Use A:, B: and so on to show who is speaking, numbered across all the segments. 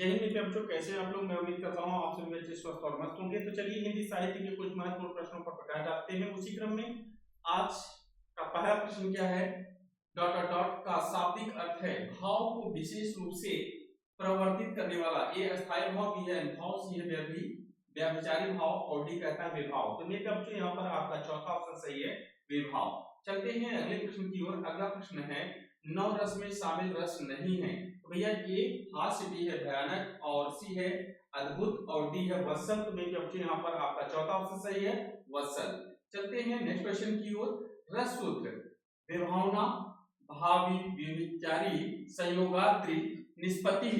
A: जय हिंद मित्रों बच्चों, कैसे आप लोग। मैं उम्मीद करता हूँ आप सभी अच्छे स्वस्थ और मस्त होंगे। तो चलिए हिंदी साहित्य के कुछ महत्वपूर्ण प्रश्नों पर प्रकाश डालते हैं। उसी क्रम में आज का पहला प्रश्न क्या है, डॉट डॉट डॉट का शाब्दिक अर्थ है भाव को विशेष रूप से प्रवर्तित करने वाला। ए अस्थायी भाव, बी है भाव, सी है व्याभिचारी भाव और डी कहता है विभाव। तो मेरे बच्चों यहाँ पर आपका चौथा ऑप्शन सही है, विभाव। चलते हैं अगले प्रश्न की ओर। अगला प्रश्न है नौ रस में शामिल रस नहीं है। तो भैया ए हास्य, बी है भयानक और सी है अद्भुत और डी है वत्सल। तो मेरे बच्चों यहाँ पर आपका चौथा ऑप्शन सही है, वत्सल। चलते हैं नेक्स्ट क्वेश्चन की ओर। रस सूत्र विभावना, भावी, व्यभिचारी, संयोगात्रि, निष्पत्ति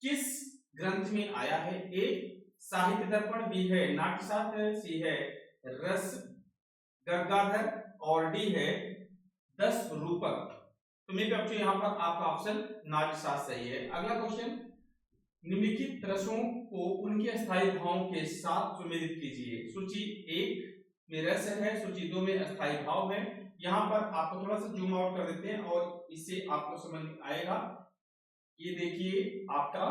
A: किस ग्रंथ में आया है? ए साहित्य दर्पण, बी है नाट्यशास्त्र, सी है रस गंगाधर और डी है दस रूपक। तो मेरे बच्चों यहाँ पर आपका ऑप्शन नाट्यशास्त्र सही है। अगला क्वेश्चन, निम्नलिखित रसों को उनके स्थायी भावों के साथ सुमेलित कीजिए। सूची 1 में रस है, सूची 2 में स्थायी भाव है। यहाँ पर आपको थोड़ा सा जूम आउट कर देते हैं और इससे आपको समझ आएगा। ये देखिए आपका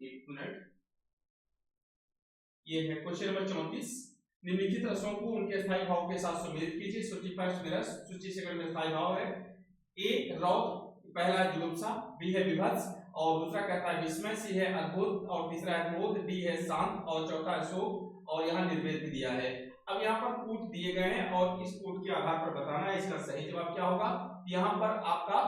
A: एक मिनट, ये है क्वेश्चन नंबर 34। निम्नलिखित रसों को उनके स्थायी भाव के साथ सुमेलित कीजिए। सूची फर्स्ट में रस, सूची सेकंड में स्थायी भाव है। ए रौद्र, पहला है जुगुप्सा, बी है विभत्स और दूसरा कहता है विस्मय, सी है अद्भुत और तीसरा है क्रोध, डी है शांत और चौथा है शोक और यहाँ निर्वेद भी दिया है। अब यहाँ पर कूट दिए गए हैं और इस कूट के आधार पर बताना है इसका सही जवाब क्या होगा। यहाँ पर आपका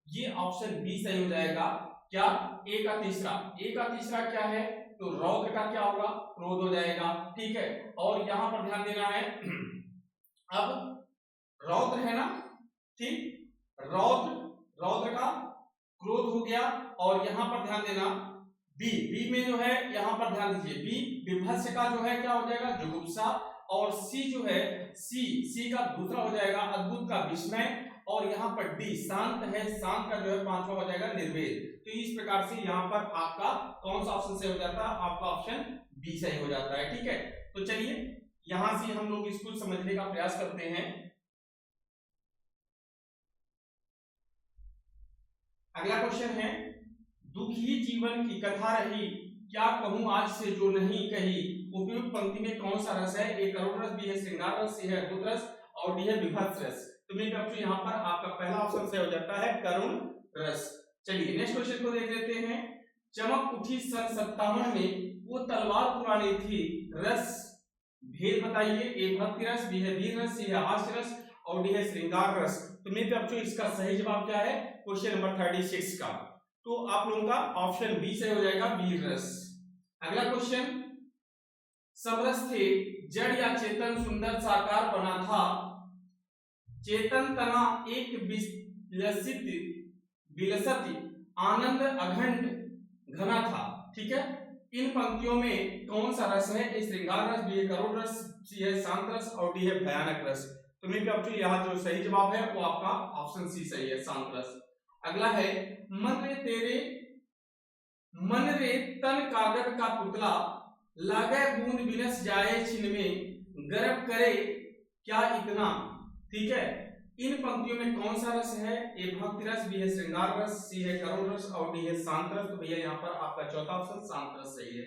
A: ये ऑप्शन बी सही हो जाएगा। क्या? ए का तीसरा क्या है? तो रौद्र का क्या होगा? क्रोध हो जाएगा। ठीक है, और यहां पर ध्यान देना है अब रौद्र है ना, ठीक, रौद्र का क्रोध हो गया और यहां पर ध्यान देना बी में जो है, यहां पर ध्यान दीजिए बी विभत्स का जो है क्या हो जाएगा? जुगुप्सा। और सी जो है, सी का दूसरा हो जाएगा अद्भुत का विस्मय और यहाँ पर डी शांत है, शांत का जो है पांचवा हो जाएगा निर्वेद। तो इस प्रकार से यहाँ पर आपका कौन सा ऑप्शन सही हो जाता है? आपका ऑप्शन बी सही हो जाता है। ठीक है, तो चलिए यहां से हम लोग इसको समझने का प्रयास करते हैं। अगला क्वेश्चन है, दुखी जीवन की कथा रही, क्या कहूं आज से जो नहीं कही। उपयुक्त पंक्ति में कौन सा रस है? ए करुण रस, बी है श्रृंगार रस, सी है अद्भुत रस और डी है विभत्स रस। तो मेरे बच्चों यहाँ पर आपका पहला ऑप्शन सही हो जाता है, करुण रस। चलिए नेक्स्ट क्वेश्चन को देख लेते हैं। चमक उठी सन 57 में, वो तलवार पुरानी थी, रस भेद बताइए। ए भक्ति रस, बी है वीर रस, सी है हास्य रस और डी है श्रृंगार रस। तो मेरे बच्चों इसका सही जवाब क्या है? क्वेश्चन नंबर 36 का। तो आप लोगों का ऑप्शन बी सही हो जाएगा, वीर रस। अगला क्वेश्चन, सब रस थे जड़ या चेतन सुंदर साकार बना था, चेतन तना एक विलसित आनंद अखंड घना था। ठीक है, इन पंक्तियों में कौन सा रस है? ए श्रृंगार रस, बी है करुण रस, सी है शांत रस और डी है भयानक रस। तो मेरे बच्चों यहाँ जो सही जवाब है वो आपका ऑप्शन सी सही है, शांत रस। अगला है, मन रे तन कागज का पुतला, लागे बूंद बिनस जाए छिन में, गर्व करे क्या इतना। ठीक है, इन पंक्तियों में कौन सा रस है? ए भक्ति रस, बी है श्रृंगार रस, सी है करुण रस और डी है शांत रस। तो भैया यहाँ पर आपका चौथा ऑप्शन शांत रस सही है।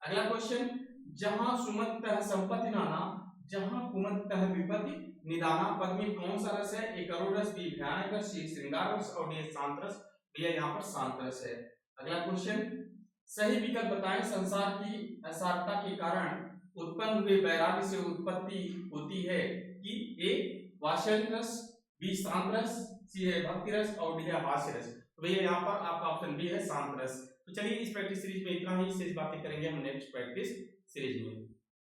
A: अगला क्वेश्चन, जहां सुमत तह संपत्ति नाना, जहां कुमत तह विपत्ति निदाना, पद में कौन सा रस है? ए करुण रस, बी भयानक रस, सी श्रृंगार रस और डी है शांत रस। भैया यहाँ पर शांत रस है। अगला क्वेश्चन, सही विकल्प बताएं। संसार की असारता के कारण उत्पन्न हुए वैराग्य से उत्पत्ति होती है कि ए वात्सल्य रस, बी शांत रस, सी है भक्ति रस और डी है हास्य रस। तो भैया यहाँ पर आपका ऑप्शन बी है शांत रस। तो चलिए इस प्रैक्टिस सीरीज में इतना ही, शेष बातें करेंगे हम नेक्स्ट प्रैक्टिस सीरीज में।